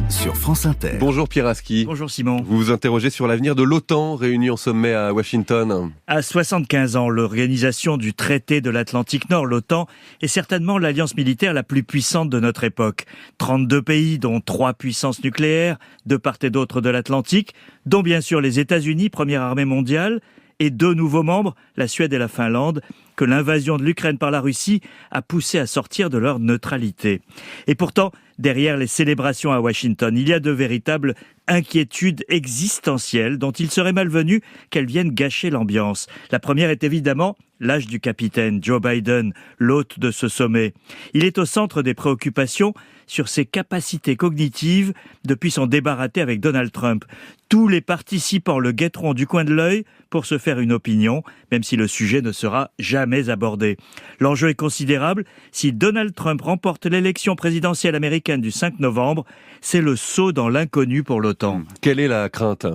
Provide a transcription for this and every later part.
sur France Inter. Bonjour Pierre Aski. Bonjour Simon. Vous vous interrogez sur l'avenir de l'OTAN, réunie en sommet à Washington. À 75 ans, l'organisation du traité de l'Atlantique Nord, l'OTAN, est certainement l'alliance militaire la plus puissante de notre époque. 32 pays, dont 3 puissances nucléaires, de part et d'autre de l'Atlantique, dont bien sûr les États-Unis, première armée mondiale, et 2 nouveaux membres, la Suède et la Finlande, que l'invasion de l'Ukraine par la Russie a poussé à sortir de leur neutralité. Et pourtant, derrière les célébrations à Washington, il y a de véritables inquiétudes existentielles dont il serait malvenu qu'elles viennent gâcher l'ambiance. La première est évidemment l'âge du capitaine Joe Biden, l'hôte de ce sommet. Il est au centre des préoccupations sur ses capacités cognitives depuis son débat raté avec Donald Trump. Tous les participants le guetteront du coin de l'œil pour se faire une opinion, même si le sujet ne sera jamais abordé. L'enjeu est considérable. Si Donald Trump remporte l'élection présidentielle américaine du 5 novembre, c'est le saut dans l'inconnu pour l'OTAN. Quelle est la crainte ?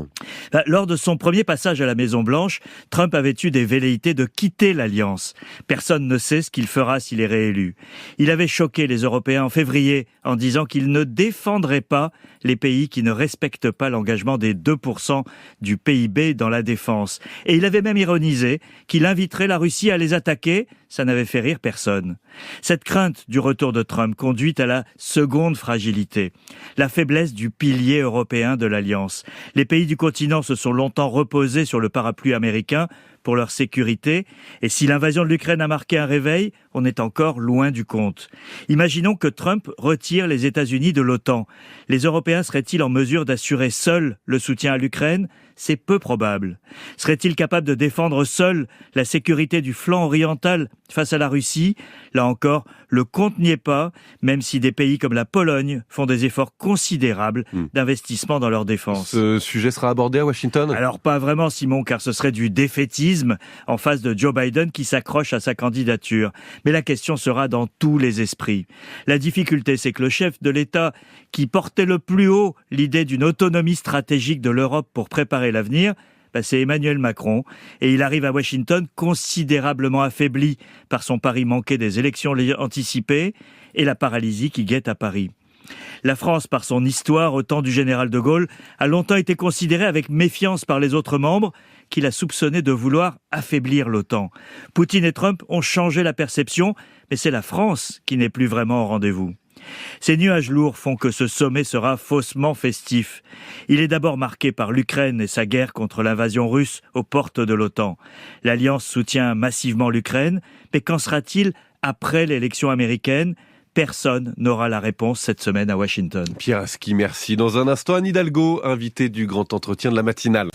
Lors de son premier passage à la Maison-Blanche, Trump avait eu des velléités de quitter l'Alliance. Personne ne sait ce qu'il fera s'il est réélu. Il avait choqué les Européens en février en disant qu'il ne défendrait pas les pays qui ne respectent pas l'engagement des 2% du PIB dans la défense. Et il avait même ironisé qu'il inviterait la Russie à les attaquer. Ça n'avait fait rire personne. Cette crainte du retour de Trump conduit à la seconde fragilité, la faiblesse du pilier européen de l'Alliance. Les pays du continent se sont longtemps reposés sur le parapluie américain pour leur sécurité, et si l'invasion de l'Ukraine a marqué un réveil, on est encore loin du compte. Imaginons que Trump retire les États-Unis de l'OTAN. Les Européens seraient-ils en mesure d'assurer seuls le soutien à l'Ukraine ? C'est peu probable. Serait-il capable de défendre seul la sécurité du flanc oriental face à la Russie ? Là encore, le compte n'y est pas, même si des pays comme la Pologne font des efforts considérables d'investissement dans leur défense. Ce sujet sera abordé à Washington ? Alors pas vraiment Simon, car ce serait du défaitisme en face de Joe Biden qui s'accroche à sa candidature. Mais la question sera dans tous les esprits. La difficulté, c'est que le chef de l'État qui portait le plus haut l'idée d'une autonomie stratégique de l'Europe pour préparer l'avenir, c'est Emmanuel Macron, et il arrive à Washington considérablement affaibli par son pari manqué des élections anticipées et la paralysie qui guette à Paris. La France, par son histoire au temps du général de Gaulle, a longtemps été considérée avec méfiance par les autres membres, qu'il a soupçonné de vouloir affaiblir l'OTAN. Poutine et Trump ont changé la perception, mais c'est la France qui n'est plus vraiment au rendez-vous. Ces nuages lourds font que ce sommet sera faussement festif. Il est d'abord marqué par l'Ukraine et sa guerre contre l'invasion russe aux portes de l'OTAN. L'Alliance soutient massivement l'Ukraine, mais qu'en sera-t-il après l'élection américaine ? Personne n'aura la réponse cette semaine à Washington. Pierre Aski, merci. Dans un instant, Anne Hidalgo, invité du grand entretien de la matinale.